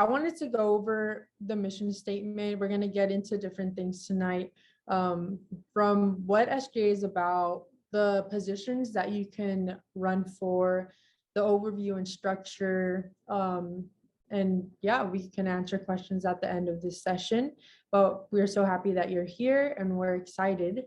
I wanted to go over the mission statement. We're going to get into different things tonight, from what SGA is about, the positions that you can run for, the overview and structure. And yeah, we can answer questions at the end of this session. But we're so happy that you're here and we're excited.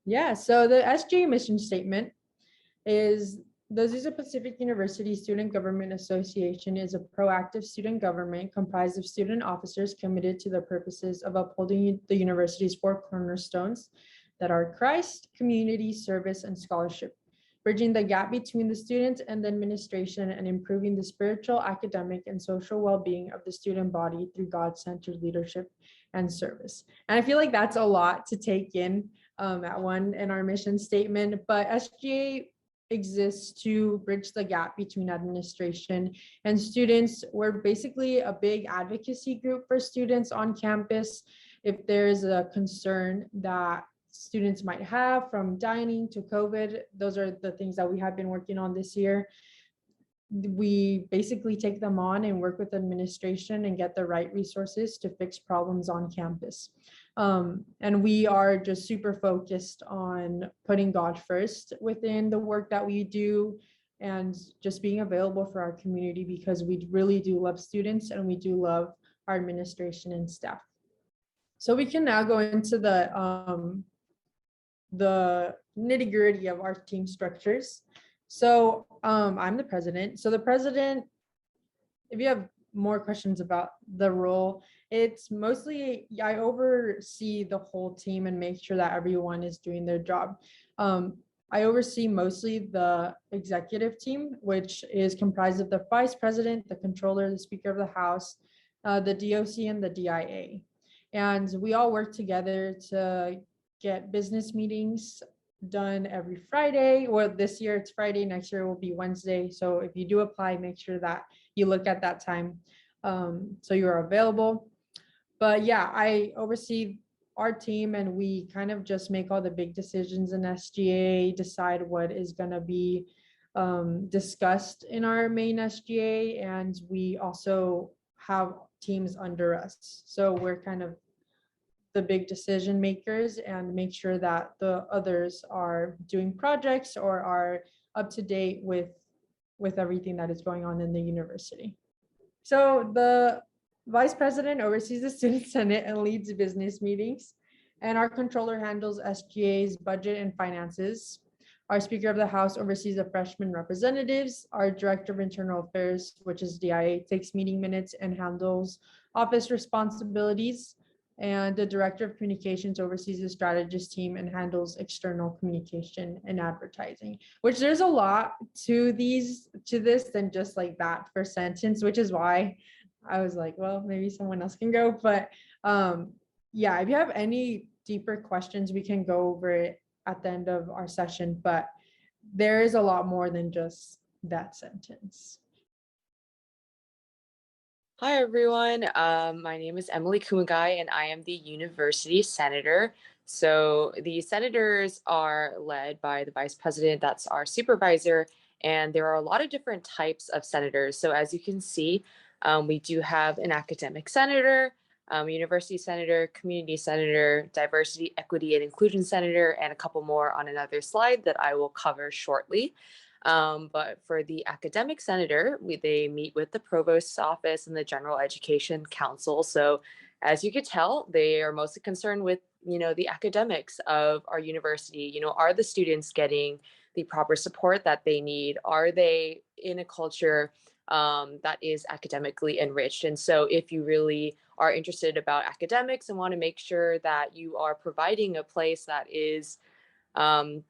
Yeah, so the SGA mission statement is the Azusa Pacific University Student Government Association is a proactive student government comprised of student officers committed to the purposes of upholding the university's four cornerstones that are Christ, community, service, and scholarship, bridging the gap between the students and the administration, and improving the spiritual, academic, and social well-being of the student body through God-centered leadership and service. And I feel like that's a lot to take in at one in our mission statement, but SGA exists to bridge the gap between administration and students. We're basically a big advocacy group for students on campus. If there's a concern that students might have, from dining to COVID, those are the things that we have been working on this year. We basically take them on and work with administration and get the right resources to fix problems on campus. And we are just super focused on putting God first within the work that we do, and just being available for our community, because we really do love students and we do love our administration and staff. So we can now go into the nitty-gritty of our team structures. So I'm the president. So the president, if you have more questions about the role, it's mostly I oversee the whole team and make sure that everyone is doing their job. I oversee mostly the executive team, which is comprised of the vice president, the controller, the speaker of the house, the DOC, and the DIA. And we all work together to get business meetings done every Friday. Well, this year it's Friday, next year will be Wednesday. So if you do apply, make sure that you look at that time so you are available. But yeah, I oversee our team, and we kind of just make all the big decisions in SGA, decide what is going to be discussed in our main SGA, and we also have teams under us. So we're kind of the big decision makers and make sure that the others are doing projects or are up to date with everything that is going on in the university. So the vice president oversees the student senate and leads business meetings, and our controller handles SGA's budget and finances. Our speaker of the house oversees the freshman representatives. Our director of internal affairs, which is DIA, takes meeting minutes and handles office responsibilities. And the director of communications oversees the strategist team and handles external communication and advertising, which there's a lot to this than just like that first sentence, which is why I was like, well, maybe someone else can go. But yeah, if you have any deeper questions, we can go over it at the end of our session, but there is a lot more than just that sentence. Hi, everyone. My name is Emily Kumagai, and I am the university senator. So the senators are led by the vice president, that's our supervisor, and there are a lot of different types of senators. So as you can see, we do have an academic senator, university senator, community senator, diversity, equity, and inclusion senator, and a couple more on another slide that I will cover shortly. But for the academic senator, they meet with the provost's office and the general education council. So as you could tell, they are mostly concerned with, the academics of our university. Are the students getting the proper support that they need? Are they in a culture that is academically enriched? And so if you really are interested about academics and want to make sure that you are providing a place that is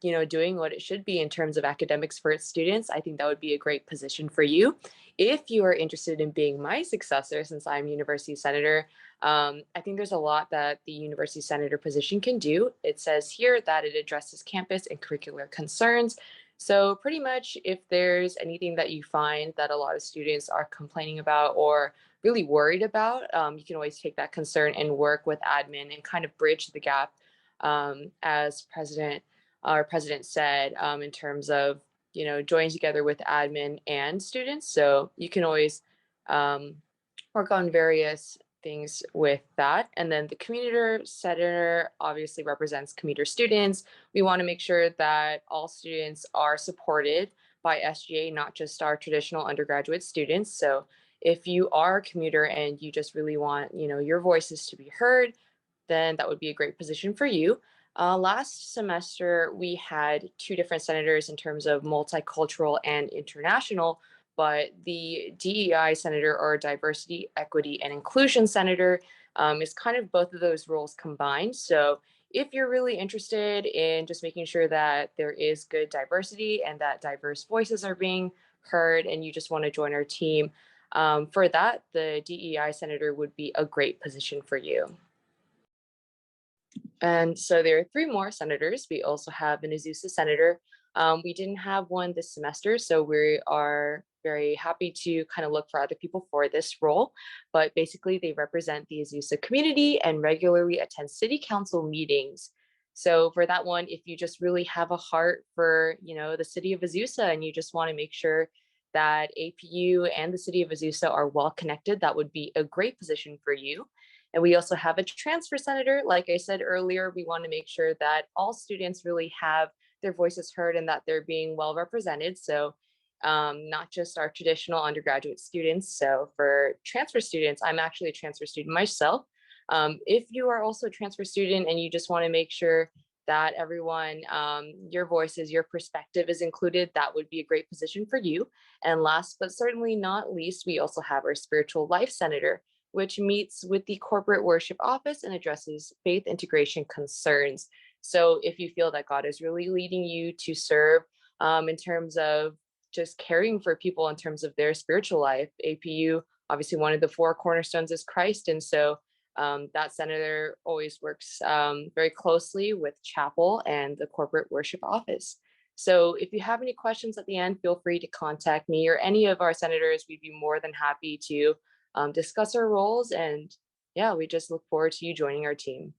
doing what it should be in terms of academics for its students, I think that would be a great position for you. If you are interested in being my successor, since I'm university senator, I think there's a lot that the university senator position can do. It says here that it addresses campus and curricular concerns. So pretty much if there's anything that you find that a lot of students are complaining about or really worried about, you can always take that concern and work with admin and kind of bridge the gap, as our president said, in terms of, joining together with admin and students. So you can always work on various things with that. And then the commuter senator obviously represents commuter students. We want to make sure that all students are supported by SGA, not just our traditional undergraduate students. So if you are a commuter and you just really want, your voices to be heard, then that would be a great position for you. Last semester, we had two different senators in terms of multicultural and international, but the DEI senator, or diversity, equity, and inclusion senator, is kind of both of those roles combined. So if you're really interested in just making sure that there is good diversity and that diverse voices are being heard, and you just want to join our team, for that, the DEI senator would be a great position for you. And so there are three more senators. We also have an Azusa senator. We didn't have one this semester, so we are very happy to kind of look for other people for this role. But basically, they represent the Azusa community and regularly attend city council meetings. So for that one, if you just really have a heart for, the city of Azusa, and you just want to make sure that APU and the city of Azusa are well connected, that would be a great position for you. And we also have a transfer senator. Like I said earlier, we want to make sure that all students really have their voices heard and that they're being well represented. So not just our traditional undergraduate students. So for transfer students, I'm actually a transfer student myself. If you are also a transfer student and you just want to make sure that everyone, your voices, your perspective is included, that would be a great position for you. And last but certainly not least, we also have our spiritual life senator, which meets with the corporate worship office and addresses faith integration concerns. So if you feel that God is really leading you to serve in terms of just caring for people in terms of their spiritual life, APU, obviously one of the four cornerstones is Christ. And so that senator always works very closely with chapel and the corporate worship office. So if you have any questions at the end, feel free to contact me or any of our senators. We'd be more than happy to discuss our roles. And yeah, we just look forward to you joining our team.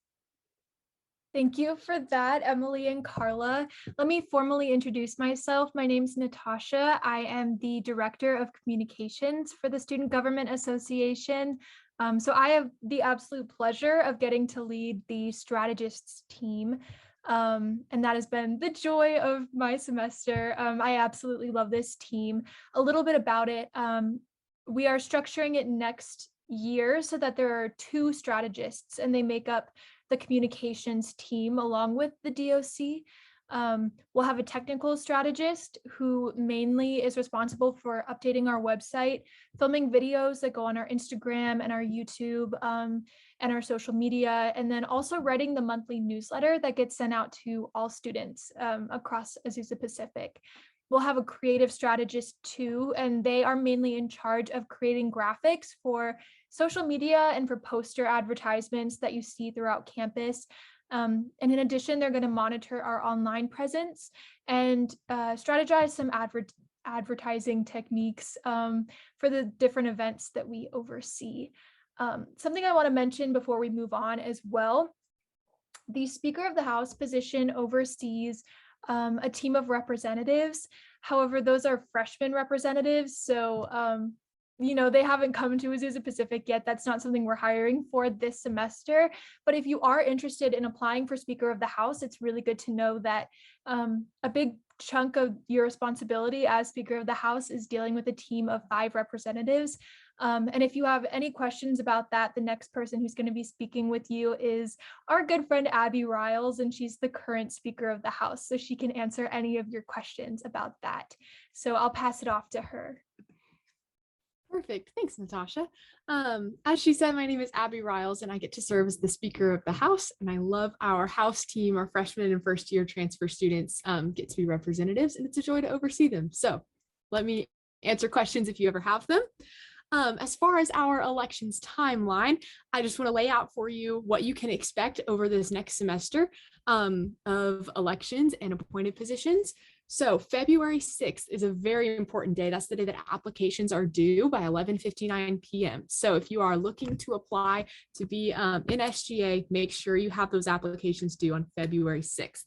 Thank you for that, Emily and Carla. Let me formally introduce myself. My name is Natasha. I am the Director of Communications for the Student Government Association. So I have the absolute pleasure of getting to lead the strategists team. And that has been the joy of my semester. I absolutely love this team. A little bit about it. We are structuring it next year so that there are two strategists and they make up the communications team along with the DOC. We'll have a technical strategist who mainly is responsible for updating our website, filming videos that go on our Instagram and our YouTube and our social media, and then also writing the monthly newsletter that gets sent out to all students across Azusa Pacific. We'll have a creative strategist too, and they are mainly in charge of creating graphics for social media and for poster advertisements that you see throughout campus. And in addition, they're going to monitor our online presence and strategize some advertising techniques for the different events that we oversee. Something I want to mention before we move on as well, the Speaker of the House position oversees a team of representatives. However, those are freshman representatives. So, they haven't come to Azusa Pacific yet. That's not something we're hiring for this semester. But if you are interested in applying for Speaker of the House, it's really good to know that a big chunk of your responsibility as Speaker of the House is dealing with a team of 5 representatives. And if you have any questions about that, the next person who's going to be speaking with you is our good friend Abby Riles, and she's the current Speaker of the House, so she can answer any of your questions about that. So I'll pass it off to her. Perfect. Thanks, Natasha. As she said, my name is Abby Riles, and I get to serve as the Speaker of the House. And I love our House team. Our freshman and first year transfer students get to be representatives, and it's a joy to oversee them. So let me answer questions if you ever have them. As far as our elections timeline, I just want to lay out for you what you can expect over this next semester of elections and appointed positions. So February 6th is a very important day. That's the day that applications are due by 11:59 p.m. So if you are looking to apply to be in SGA, make sure you have those applications due on February 6th.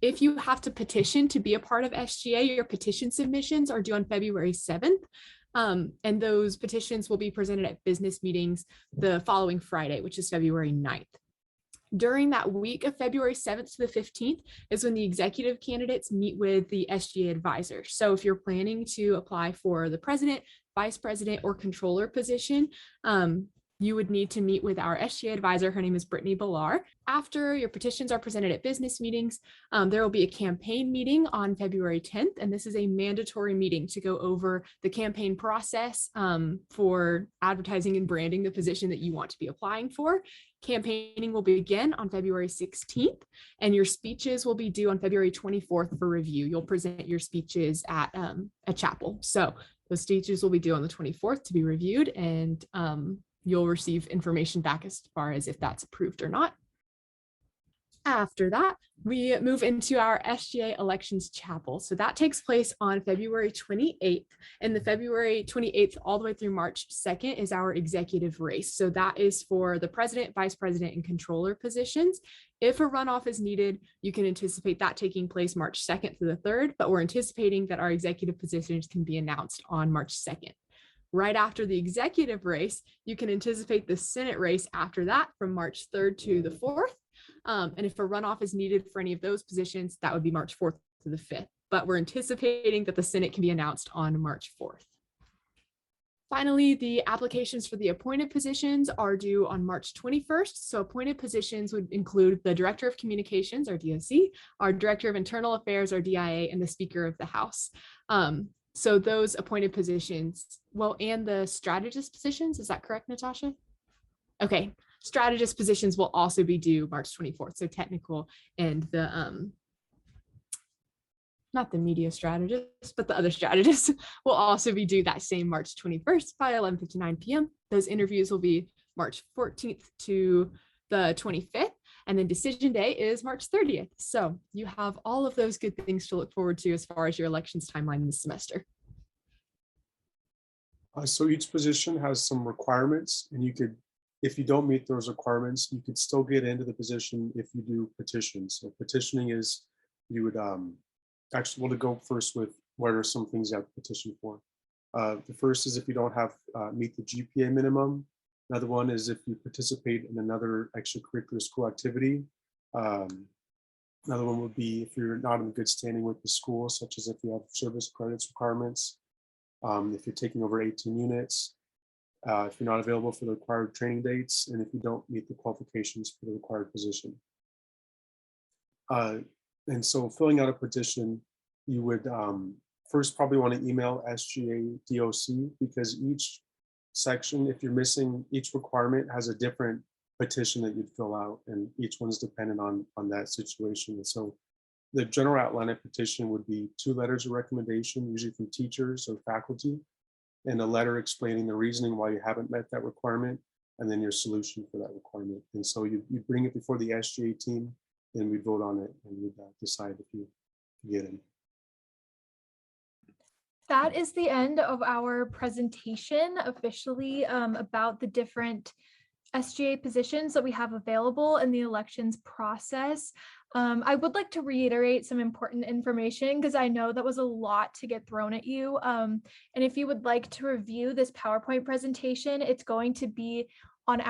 If you have to petition to be a part of SGA, your petition submissions are due on February 7th. And those petitions will be presented at business meetings the following Friday, which is February 9th. During that week of February 7th to the 15th is when the executive candidates meet with the SGA advisor. So if you're planning to apply for the president, vice president, or controller position, you would need to meet with our SGA advisor. Her name is Brittany Ballar. After your petitions are presented at business meetings, there will be a campaign meeting on February 10th, and this is a mandatory meeting to go over the campaign process for advertising and branding the position that you want to be applying for. Campaigning will begin on February 16th, and your speeches will be due on February 24th for review. You'll present your speeches at a chapel. So those speeches will be due on the 24th to be reviewed, and you'll receive information back as far as if that's approved or not. After that, we move into our SGA Elections Chapel. So that takes place on February 28th, and the February 28th all the way through March 2nd is our executive race. So that is for the president, vice president, and controller positions. If a runoff is needed, you can anticipate that taking place March 2nd through the 3rd, but we're anticipating that our executive positions can be announced on March 2nd. Right after the executive race, you can anticipate the Senate race after that from March 3rd to the 4th. And if a runoff is needed for any of those positions, that would be March 4th to the 5th. But we're anticipating that the Senate can be announced on March 4th. Finally, the applications for the appointed positions are due on March 21st. So appointed positions would include the Director of Communications, or DOC, our Director of Internal Affairs, or DIA, and the Speaker of the House. So those appointed positions, well, and the strategist positions, is that correct, Natasha? Okay, strategist positions will also be due March 24th. So technical and the, not the media strategist, but the other strategists will also be due that same March 21st by 11:59 p.m. Those interviews will be March 14th to the 25th. And then decision day is March 30th. So you have all of those good things to look forward to as far as your elections timeline in this semester. So each position has some requirements, and you could, if you don't meet those requirements, you could still get into the position if you do petitions. So petitioning is, you would actually want to go first with what are some things you have to petition for. The first is if you don't have meet the GPA minimum. Another one is if you participate in another extracurricular school activity. Another one would be if you're not in good standing with the school, such as if you have service credits requirements, if you're taking over 18 units, if you're not available for the required training dates, and if you don't meet the qualifications for the required position. And so filling out a petition, you would first probably want to email SGA DOC, because each section, if you're missing, each requirement has a different petition that you'd fill out, and each one's dependent on that situation. And so the general outline of petition would be 2 letters of recommendation, usually from teachers or faculty, and a letter explaining the reasoning why you haven't met that requirement, and then your solution for that requirement. And so you bring it before the SGA team, and we vote on it, and we decide if you get in. That is the end of our presentation officially about the different SGA positions that we have available in the elections process. I would like to reiterate some important information because I know that was a lot to get thrown at you. And if you would like to review this PowerPoint presentation, it's going to be on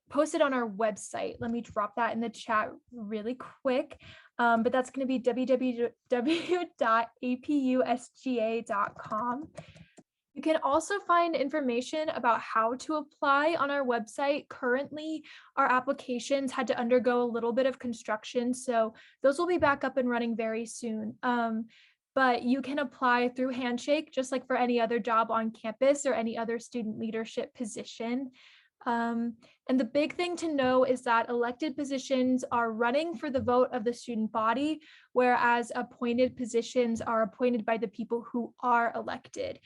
posted on our website. Let me drop that in the chat really quick. But that's going to be www.apusga.com. You can also find information about how to apply on our website. Currently, our applications had to undergo a little bit of construction, so those will be back up and running very soon. But you can apply through Handshake, just like for any other job on campus or any other student leadership position. And the big thing to know is that elected positions are running for the vote of the student body, whereas appointed positions are appointed by the people who are elected.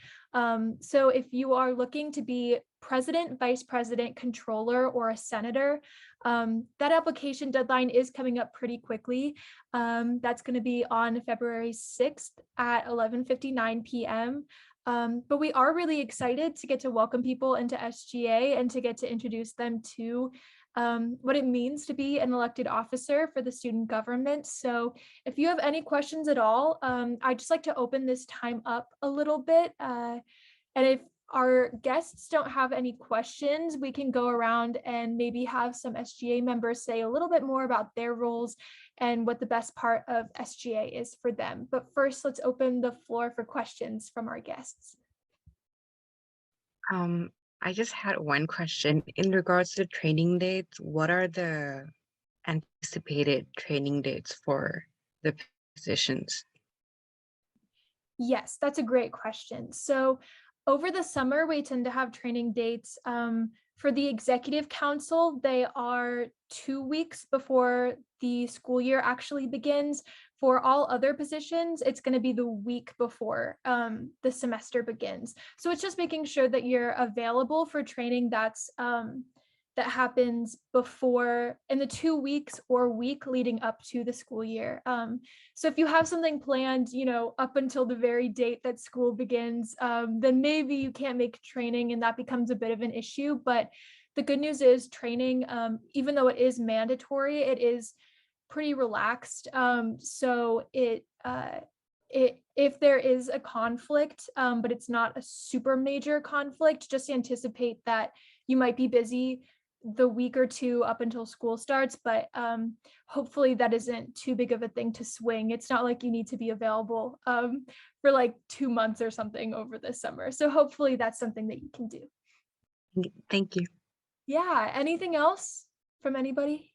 So if you are looking to be president, vice president, controller, or a senator, that application deadline is coming up pretty quickly. That's going to be on February 6th at 11:59 p.m. But we are really excited to get to welcome people into SGA and to get to introduce them to what it means to be an elected officer for the student government. So if you have any questions at all, I'd just like to open this time up a little bit. And if our guests don't have any questions, we can go around and maybe have some SGA members say a little bit more about their roles and what the best part of SGA is for them. But first, let's open the floor for questions from our guests. I just had one question in regards to training dates. What are the anticipated training dates for the positions? Yes, that's a great question. So over the summer, we tend to have training dates. For the executive council, they are 2 weeks before the school year actually begins. For all other positions, it's going to be the week before the semester begins. So it's just making sure that you're available for training that happens before in the 2 weeks or week leading up to the school year. So if you have something planned, up until the very date that school begins, then maybe you can't make training and that becomes a bit of an issue. But the good news is training, even though it is mandatory, it is pretty relaxed. So if there is a conflict, but it's not a super major conflict, just anticipate that you might be busy the week or two up until school starts, but hopefully that isn't too big of a thing to swing. It's not like you need to be available for like 2 months or something over the summer. So hopefully that's something that you can do. Thank you. Yeah, anything else from anybody?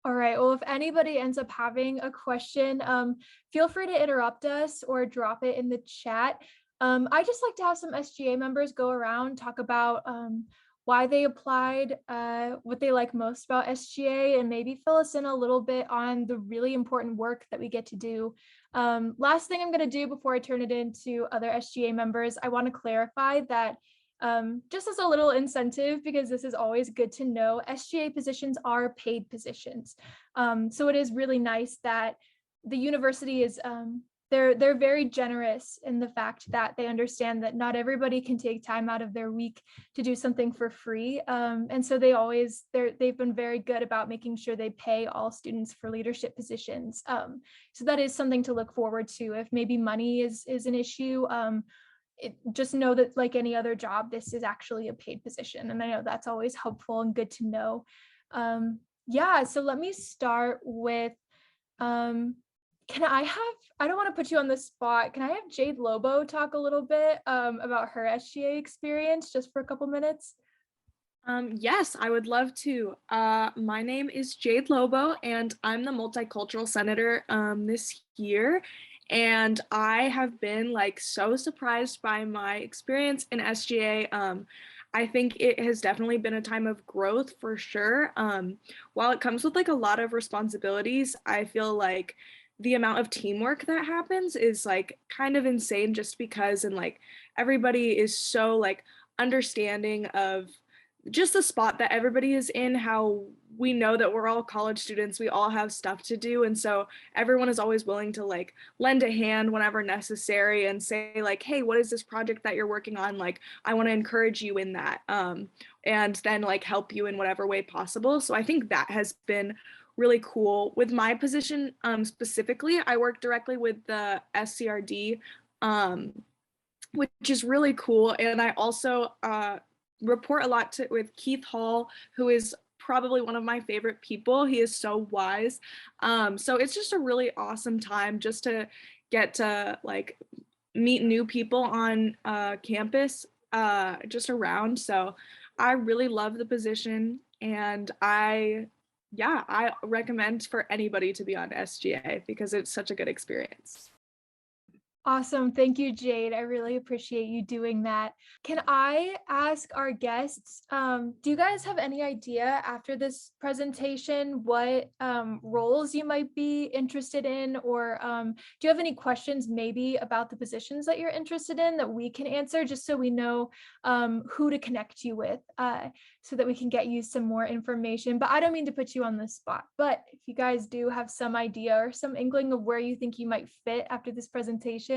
All right, well, if anybody ends up having a question, feel free to interrupt us or drop it in the chat. I just like to have some SGA members go around, talk about why they applied, what they like most about SGA, and maybe fill us in a little bit on the really important work that we get to do. Last thing I'm going to do before I turn it into other SGA members, I want to clarify that just as a little incentive, because this is always good to know, SGA positions are paid positions. So it is really nice that the university is, they're very generous in the fact that they understand that not everybody can take time out of their week to do something for free. And so they've been very good about making sure they pay all students for leadership positions. So that is something to look forward to. If maybe money is an issue, just know that like any other job, this is actually a paid position. And I know that's always helpful and good to know. Yeah, so let me start with, I don't want to put you on the spot. Can I have Jade Lobo talk a little bit about her SGA experience just for a couple minutes? Yes, I would love to. My name is Jade Lobo, and I'm the multicultural senator this year. And I have been like so surprised by my experience in SGA. I think it has definitely been a time of growth for sure. While it comes with like a lot of responsibilities, I feel like the amount of teamwork that happens is like kind of insane just because, and like everybody is so like understanding of just the spot that everybody is in, how we know that we're all college students, we all have stuff to do. And so everyone is always willing to like lend a hand whenever necessary and say like, hey, what is this project that you're working on? Like, I want to encourage you in that. And then like help you in whatever way possible. So I think that has been really cool. With my position specifically, I work directly with the SCRD, which is really cool. And I also report a lot with Keith Hall, who is probably one of my favorite people. He is so wise. So it's just a really awesome time just to get to like meet new people on campus, just around. So I really love the position, and I recommend for anybody to be on SGA because it's such a good experience. Awesome. Thank you, Jade. I really appreciate you doing that. Can I ask our guests, do you guys have any idea after this presentation what roles you might be interested in, or do you have any questions maybe about the positions that you're interested in that we can answer, just so we know who to connect you with, so that we can get you some more information? But I don't mean to put you on the spot, but if you guys do have some idea or some inkling of where you think you might fit after this presentation,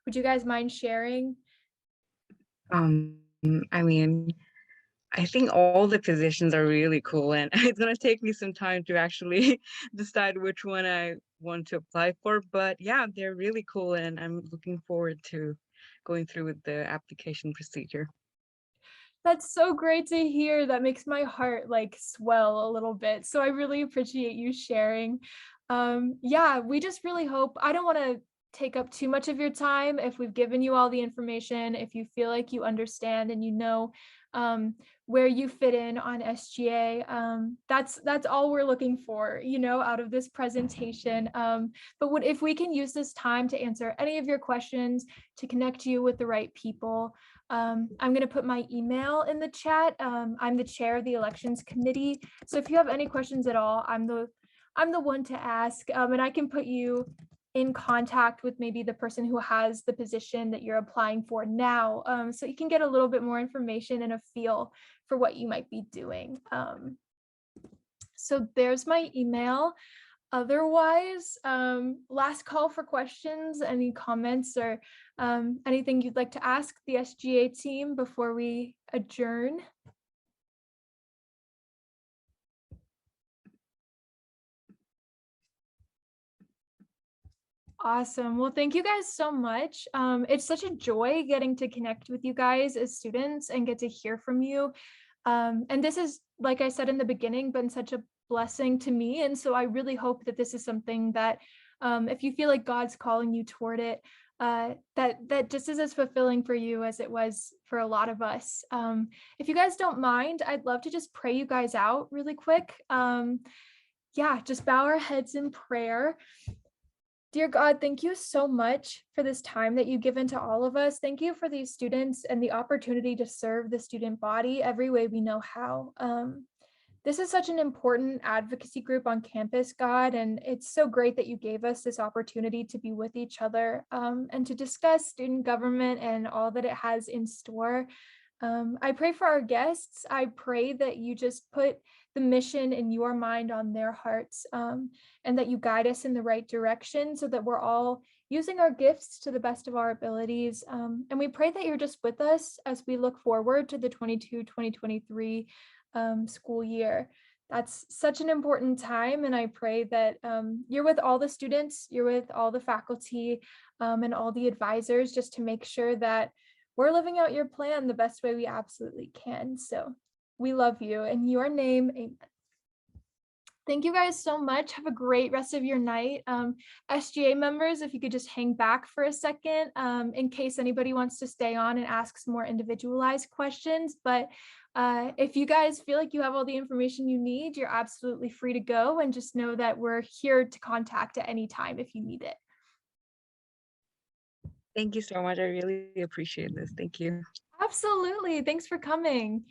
would you guys mind sharing? I mean, I think all the positions are really cool, and it's gonna take me some time to actually decide which one I one to apply for, but yeah, they're really cool and I'm looking forward to going through with the application procedure. That's so great to hear. That makes my heart like swell a little bit. So I really appreciate you sharing. Yeah, we just really hope, I don't want to take up too much of your time. If we've given you all the information, if you feel like you understand and you know where you fit in on SGA, that's all we're looking for, you know, out of this presentation. But if we can use this time to answer any of your questions, to connect you with the right people, I'm going to put my email in the chat. I'm the chair of the elections committee. So if you have any questions at all, I'm the one to ask, and I can put you in contact with maybe the person who has the position that you're applying for now, so you can get a little bit more information and a feel for what you might be doing. So there's my email. Otherwise, last call for questions, any comments or anything you'd like to ask the SGA team before we adjourn? Awesome. Well, thank you guys so much. It's such a joy getting to connect with you guys as students and get to hear from you. And this is, like I said in the beginning, been such a blessing to me. And so I really hope that this is something that if you feel like God's calling you toward it, that just is as fulfilling for you as it was for a lot of us. If you guys don't mind, I'd love to just pray you guys out really quick. Yeah, just bow our heads in prayer. Dear God, thank you so much for this time that you've given to all of us. Thank you for these students and the opportunity to serve the student body every way we know how. This is such an important advocacy group on campus, God, and it's so great that you gave us this opportunity to be with each other and to discuss student government and all that it has in store. I pray for our guests. I pray that you just put the mission in your mind on their hearts, and that you guide us in the right direction so that we're all using our gifts to the best of our abilities. And we pray that you're just with us as we look forward to the 22-2023 school year. That's such an important time, and I pray that you're with all the students, you're with all the faculty, and all the advisors, just to make sure that we're living out your plan the best way we absolutely can. So we love you. In your name, amen. Thank you guys so much. Have a great rest of your night. SGA members, if you could just hang back for a second in case anybody wants to stay on and ask some more individualized questions. But if you guys feel like you have all the information you need, you're absolutely free to go, and just know that we're here to contact at any time if you need it. Thank you so much. I really appreciate this. Thank you. Absolutely. Thanks for coming.